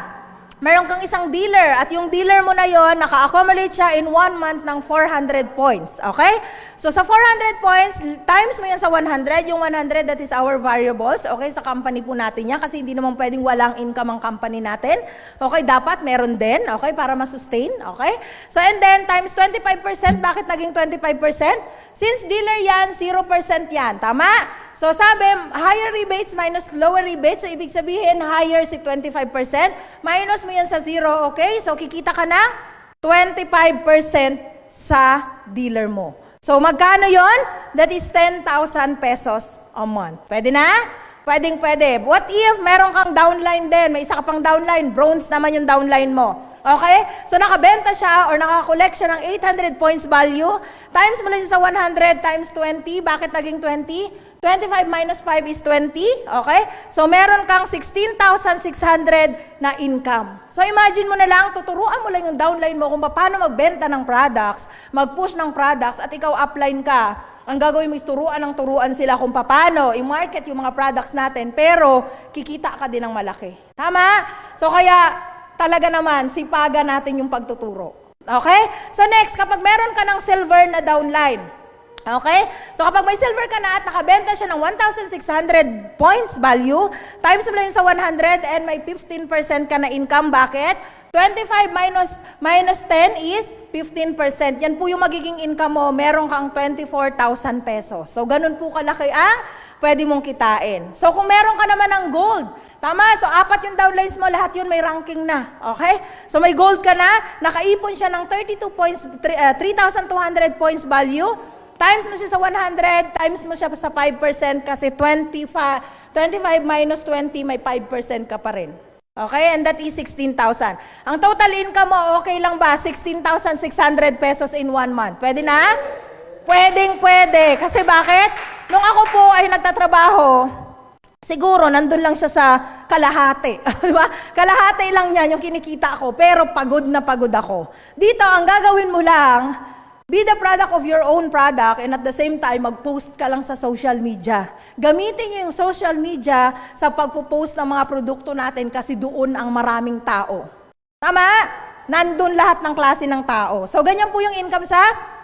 meron kang isang dealer at yung dealer mo na yon naka-accumulate siya in 1 month ng 400 points. Okay? So, sa 400 points, times mo yan sa 100, yung 100 that is our variables, okay, sa company po natin yan kasi hindi naman pwedeng walang income ang company natin. Okay, dapat meron din, okay, para ma-sustain, okay? So, and then, times 25%, bakit naging 25%? Since dealer yan, 0% yan, tama? So, sabi, higher rebates minus lower rebates, so ibig sabihin, higher si 25%, minus mo yan sa 0, okay? So, kikita ka na 25% sa dealer mo. So, magkano yon? That is 10,000 pesos a month. Pwede na? Pwedeng pwede. What if meron kang downline din? May isa ka pang downline. Bronze naman yung downline mo. Okay? So, nakabenta siya or nakakollect siya ng 800 points value. Times mo lang siya sa 100 times 20. Bakit naging 20? 25 minus 5 is 20. Okay? So, meron kang 16,600 na income. So, imagine mo na lang, tuturuan mo lang yung downline mo kung paano magbenta ng products, mag-push ng products, at ikaw upline ka. Ang gagawin mo is turuan sila kung paano i-market yung mga products natin, pero kikita ka din ng malaki. Tama? So, kaya talaga naman, sipagan natin yung pagtuturo. Okay? So, next, kapag meron ka ng silver na downline, Okay? So kapag may silver ka na at nakabenta siya ng 1,600 points value, times mo lang yun sa 100 and may 15% ka na income. Bakit? 25 minus 10 is 15%. Yan po yung magiging income mo. Meron kang 24,000 pesos. So ganun po kalaki ang pwede mong kitain. So kung meron ka naman ng gold, tama, so 4 yung downlines mo, lahat yun may ranking na. Okay? So may gold ka na, nakaipon siya ng 32 points, 3,200 points value, times mo siya sa 100, times mo siya sa 5% kasi 25 minus 20, may 5% ka pa rin. Okay? And that is 16,000. Ang total income mo, okay lang ba? 16,600 pesos in 1 month. Pwede na? Pwede. Kasi bakit? Nung ako po ay nagtatrabaho, siguro nandun lang siya sa kalahati. Diba? Kalahati lang yan yung kinikita ko, pero pagod na pagod ako. Dito, ang gagawin mo lang, be the product of your own product and at the same time, mag-post ka lang sa social media. Gamitin nyo yung social media sa pagpo-post ng mga produkto natin kasi doon ang maraming tao. Tama? Nandun lahat ng klase ng tao. So, ganyan po yung income sa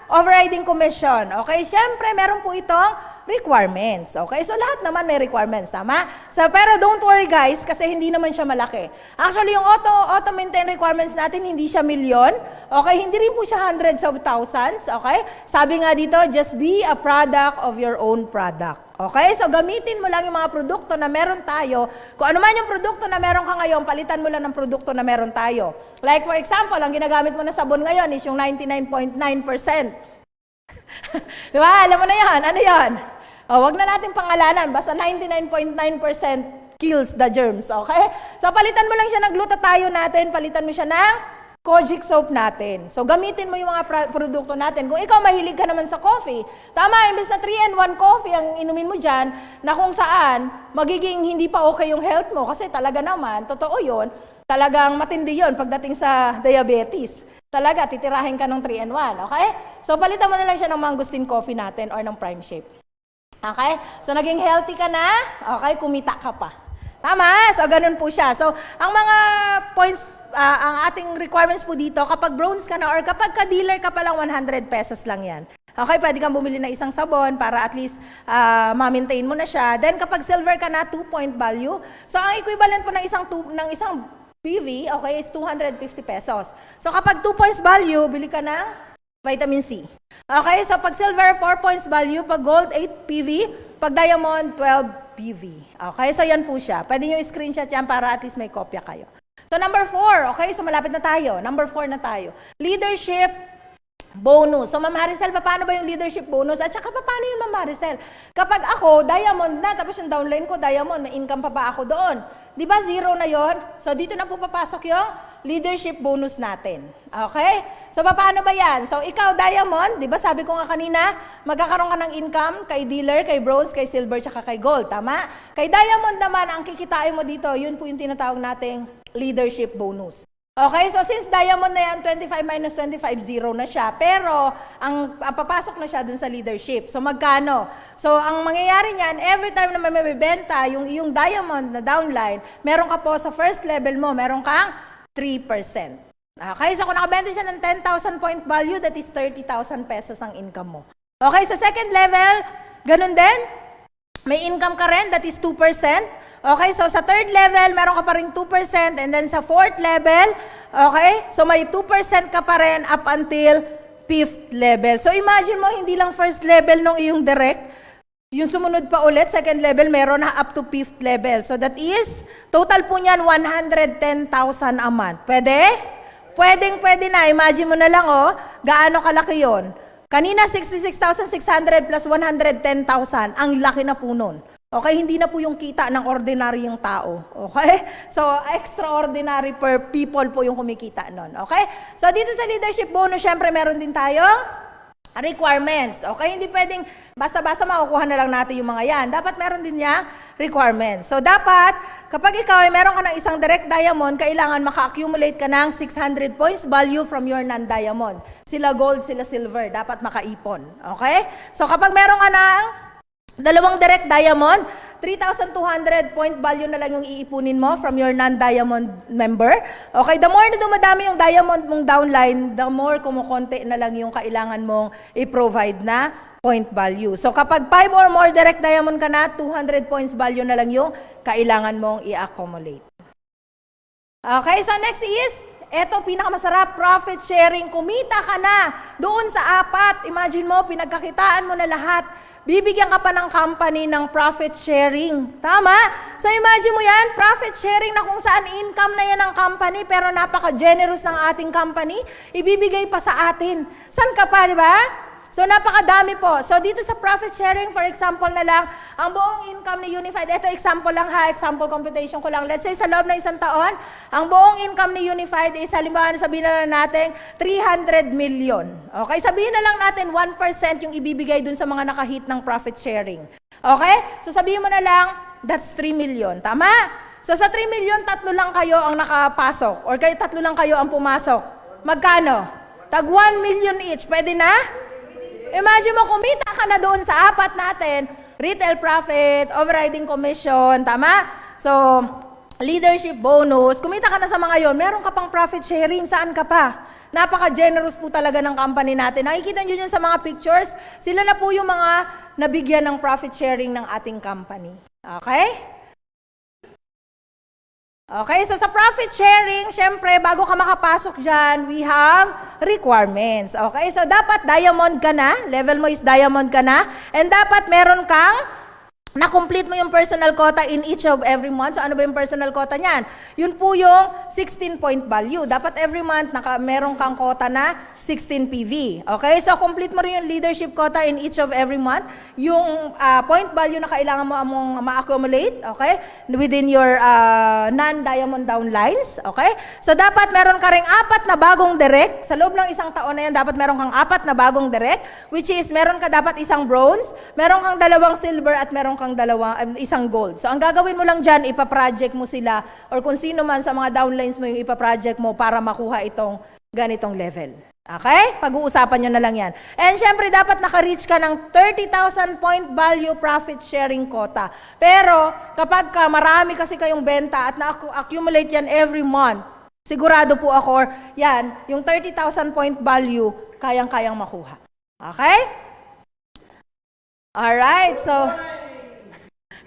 overriding commission. Okay? Siyempre, meron po itong requirements. Okay? So, lahat naman may requirements. Tama? So, pero don't worry guys, kasi hindi naman siya malaki. Actually, yung auto-maintain requirements natin, hindi siya milyon. Okay? Hindi rin po siya hundreds of thousands. Okay? Sabi nga dito, just be a product of your own product. Okay? So, gamitin mo lang yung mga produkto na meron tayo. Kung ano man yung produkto na meron ka ngayon, palitan mo lang ng produkto na meron tayo. Like for example, ang ginagamit mo na sabon ngayon is yung 99.9%. Diba? Alam mo na yan. Ano yan? O, wag na natin pangalanan. Basta 99.9% kills the germs. Okay? So, palitan mo lang siya ng glutathione natin. Palitan mo siya ng Kojic soap natin. So, gamitin mo yung mga produkto natin. Kung ikaw mahilig ka naman sa coffee, tama, imbes na 3-in-1 coffee ang inumin mo dyan, na kung saan, magiging hindi pa okay yung health mo. Kasi talaga naman, totoo yun, talagang matindi yun pagdating sa diabetes. Talaga, titirahin ka ng 3-in-1. Okay? So, palitan mo na lang siya ng mangosteen coffee natin or ng Prime Shape. Okay? So, naging healthy ka na, okay, kumita ka pa. Tama? So, ganun po siya. So, ang mga points, ang ating requirements po dito, kapag bronze ka na or kapag ka-dealer ka pa lang, 100 pesos lang yan. Okay, pwede kang bumili ng isang sabon para at least ma-maintain mo na siya. Then, kapag silver ka na, 2-point value. So, ang equivalent po ng isang PV, okay, is 250 pesos. So, kapag 2 points value, bili ka ng vitamin C. Okay, so pag silver, 4 points value. Pag gold, 8 PV. Pag diamond, 12 PV. Okay, so yan po siya. Pwede nyo i-screenshot yan para at least may kopya kayo. So number 4, okay, so malapit na tayo. Number 4 na tayo. Leadership bonus. So Ma'am Maricel, paano ba yung leadership bonus? At saka paano yung Ma'am Maricel? Kapag ako, diamond na, tapos yung downline ko, diamond, may income pa ba ako doon? Di ba zero na yon? So dito na po papasok yung leadership bonus natin. Okay? So, paano ba yan? So, ikaw, diamond, di ba sabi ko nga kanina, magkakaroon ka ng income kay dealer, kay bronze, kay silver, tsaka kay gold. Tama? Kay diamond naman, ang kikitain mo dito, yun po yung tinatawag nating leadership bonus. Okay? So, since diamond na yan, 25 minus 25, zero na siya. Pero, ang papasok na siya dun sa leadership. So, magkano? So, ang mangyayari niyan, every time na may mabibenta, yung iyong diamond na downline, meron ka po sa first level mo, meron kang 3%. Okay, so kung nakabenta siya ng 10,000 point value, that is 30,000 pesos ang income mo. Okay, sa second level, ganun din. May income ka rin, that is 2%. Okay, so sa third level, meron ka pa rin 2%. And then sa fourth level, okay, so may 2% ka pa rin up until fifth level. So imagine mo, hindi lang first level nung iyong direct, yung sumunod pa ulit, second level, meron na up to fifth level. So that is, total po niyan, 110,000 a month. Pwede? Pwede na. Imagine mo na lang, oh, gaano kalaki yon. Kanina, 66,600 plus 110,000. Ang laki na po nun. Okay, hindi na po yung kita ng ordinaryong tao. Okay? So, extraordinary per people po yung kumikita nun. Okay? So, dito sa leadership bonus, syempre, meron din tayong requirements. Okay? Hindi pwedeng basta-basta makukuha na lang natin yung mga yan. Dapat meron din niya requirements. So, dapat, kapag ikaw ay meron ka ng isang direct diamond, kailangan maka-accumulate ka ng 600 points value from your non-diamond. Sila gold, sila silver. Dapat makaipon. Okay? So, kapag meron ka ng dalawang direct diamond, 3,200 point value na lang yung iipunin mo from your non-diamond member. Okay, the more na dumadami yung diamond mong downline, the more kumukonti na lang yung kailangan mong i-provide na point value. So kapag 5 or more direct diamond ka na, 200 points value na lang yung kailangan mong i-accumulate. Okay, so next is, eto pinakamasarap, profit sharing. Kumita ka na doon sa 4. Imagine mo, pinagkakitaan mo na lahat. Bibigyan ka pa ng company ng profit sharing. Tama? So imagine mo yan, profit sharing na kung saan income na yan ng company, pero napaka-generous ng ating company, ibibigay pa sa atin. San ka pa, di ba? So napakadami po. So dito sa profit sharing, for example na lang, ang buong income ni Unified, ito example lang ha, example computation ko lang. Let's say sa loob ng 1 taon, ang buong income ni Unified is halimbawa sabihin na lang natin 300 million. Okay, sabihin na lang natin 1% yung ibibigay dun sa mga nakahit ng profit sharing. Okay? So sabihin mo na lang, that's 3 million. Tama? So sa 3 million, 3 lang kayo ang nakapasok or kayo 3 lang kayo ang pumasok. Magkano? Tag 1 million each. Pwede na? Imagine mo, kumita ka na doon sa 4 natin, retail profit, overriding commission, tama? So, leadership bonus, kumita ka na sa mga yon, meron ka pang profit sharing, saan ka pa? Napaka-generous po talaga ng company natin. Nakikita nyo dyan sa mga pictures, sila na po yung mga nabigyan ng profit sharing ng ating company. Okay? Okay, so sa profit sharing, syempre, bago ka makapasok dyan, we have requirements. Okay, so dapat diamond ka na, level mo is diamond ka na, and dapat meron kang, na-complete mo yung personal quota in each of every month. So ano ba yung personal quota niyan? Yun po yung 16-point value. Dapat every month, meron kang quota na 16 PV. Okay, so complete mo rin yung leadership quota in each of every month. Yung point value na kailangan mo among ma-accumulate, okay, within your non-diamond downlines, okay? So dapat meron ka ring 4 na bagong direct. Sa loob ng 1 taon na yan, dapat meron kang 4 na bagong direct, which is meron ka dapat 1 bronze, meron kang 2 silver, at meron kang 1 gold. So ang gagawin mo lang dyan, ipaproject mo sila, or kung sino man sa mga downlines mo yung ipaproject mo para makuha itong ganitong level. Okay? Pag-uusapan nyo na lang yan. And syempre, dapat naka-reach ka ng 30,000 point value profit sharing quota. Pero, kapag marami kasi kayong benta at na-accumulate yan every month, sigurado po ako, yan, yung 30,000 point value, kayang-kayang makuha. Okay? Alright, so,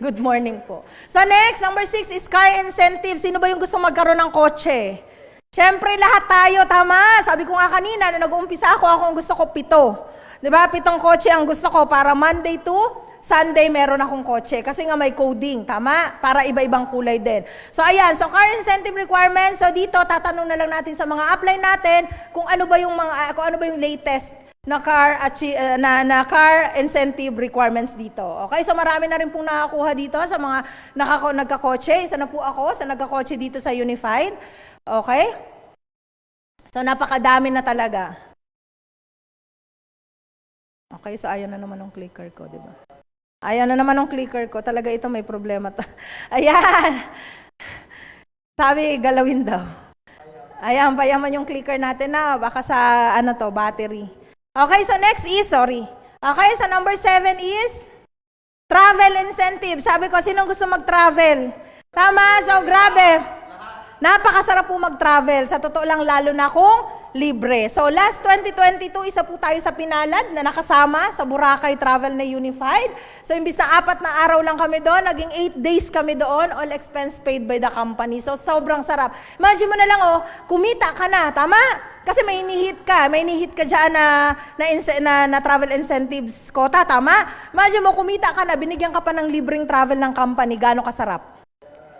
good morning po. So next, number 6 is car incentive. Sino ba yung gusto magkaroon ng kotse? Siyempre, lahat tayo, tama. Sabi ko nga kanina, na nag-uumpisa ako ang gusto ko 7. Diba? 7 kotse ang gusto ko para Monday to Sunday meron akong kotse. Kasi nga may coding, tama? Para iba-ibang kulay din. So, ayan. So, car incentive requirements. So, dito, tatanong na lang natin sa mga upline natin kung ano ba yung latest na car incentive requirements dito. Okay? So, marami na rin pong nakakuha dito sa mga nagkakotse. Isa na po ako sa nagkakotse dito sa Unified. Okay? So, napakadami na talaga. Okay, so ayaw na naman ng clicker ko, di ba? Ayaw na naman ng clicker ko. Talaga ito may problema. Ayan! Sabi, galawin daw. Ayan, payaman yung clicker natin na. Baka sa, battery. Okay, so next is, Okay, so number 7 is travel incentive. Sabi ko, sinong gusto mag-travel? Tama, so grabe. Napakasarap po mag-travel. Sa totoo lang, lalo na kung libre. So last 2022, isa po tayo sa pinalad na nakasama sa Boracay Travel na Unified. So imbis na 4 na araw lang kami doon, naging 8 days kami doon, all expense paid by the company. So sobrang sarap. Imagine mo na lang, kumita ka na, tama? Kasi may inihit ka dyan na travel incentives quota, tama? Imagine mo, kumita ka na, binigyan ka pa ng libreng travel ng company, gaano kasarap?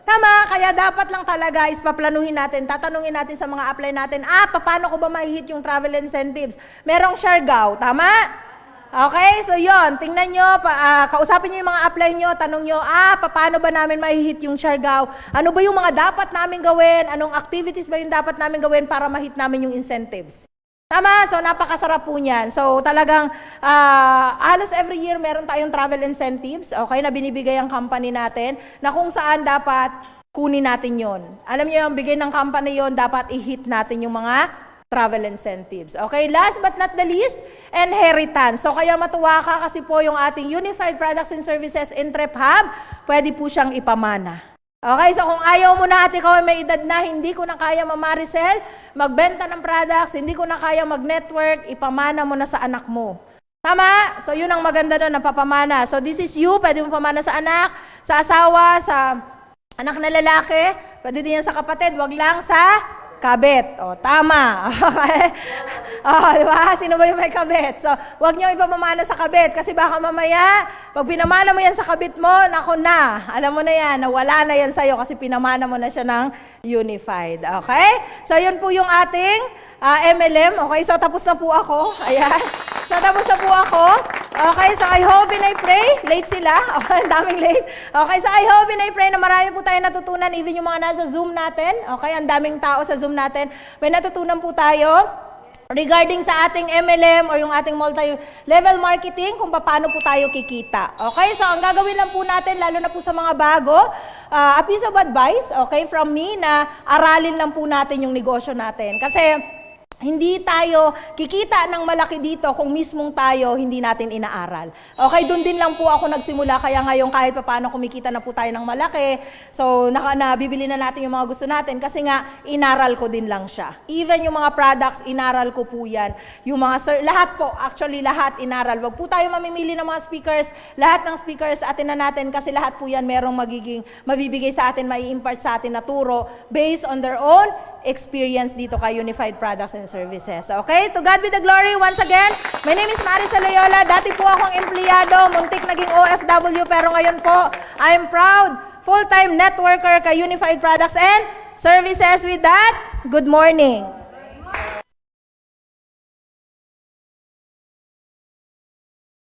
Tama, kaya dapat lang talaga is paplanuhin natin, tatanungin natin sa mga apply natin, paano ko ba ma-hit yung travel incentives? Merong Siargao, tama? Okay, so yon, tingnan nyo, kausapin nyo yung mga apply nyo, tanong nyo, paano ba namin ma-hit yung Siargao? Ano ba yung mga dapat namin gawin? Anong activities ba yung dapat namin gawin para ma-hit namin yung incentives? Tama, so napakasarap po niyan. So talagang halos every year meron tayong travel incentives, okay, na binibigay ang company natin, na kung saan dapat kunin natin yon. Alam niyo yung bigay ng company yon, dapat i-hit natin yung mga travel incentives. Okay, last but not the least, inheritance. So kaya matuwa ka kasi po yung ating Unified Products and Services Entrep Hub, pwede po siyang ipamana. Okay, so kung ayaw mo na at ikaw ay may edad na, hindi ko na kaya mamarisel, magbenta ng products, hindi ko na kaya mag-network, ipamana mo na sa anak mo. Tama? So yun ang maganda doon, napapamana. So this is you, pwede mo pamana sa anak, sa asawa, sa anak na lalaki, pwede din yan sa kapatid, wag lang sa kabit. O, tama. Okay? O, di ba? Sino ba yung may kabit? So, wag niyo ipamamana sa kabit kasi baka mamaya, pag pinamana mo yan sa kabit mo, nako na. Alam mo na yan, nawala na yan sa'yo kasi pinamana mo na siya ng unified. Okay? So, yun po yung ating MLM. Okay, so tapos na po ako. Ayan. So, tapos na po ako. Okay, so I hope and I pray. Late sila. Okay, ang daming late. Okay, so I hope and I pray na marami po tayo natutunan, even yung mga nasa Zoom natin. Okay, ang daming tao sa Zoom natin. May natutunan po tayo regarding sa ating MLM or yung ating multi-level marketing, kung paano po tayo kikita. Okay, so ang gagawin lang po natin, lalo na po sa mga bago, a piece of advice, okay, from me, na aralin lang po natin yung negosyo natin. Kasi hindi tayo kikita ng malaki dito kung mismong tayo hindi natin inaaral. Okay, doon din lang po ako nagsimula, kaya ngayon kahit paano kumikita na po tayo ng malaki, so nabibili na natin yung mga gusto natin kasi nga inaral ko din lang siya. Even yung mga products, inaral ko po yan. Yung mga lahat po, actually lahat inaral. Wag po tayo mamimili ng mga speakers, lahat ng speakers atin na natin kasi lahat po yan merong mabibigay sa atin, mai-impart sa atin na turo based on their own experience dito kay Unified Products and Services. Okay? To God be the glory. Once again, my name is Marisa Loyola. Dati po akong empleyado, muntik naging OFW, pero ngayon po, I'm proud full-time networker kay Unified Products and Services. With that, good morning.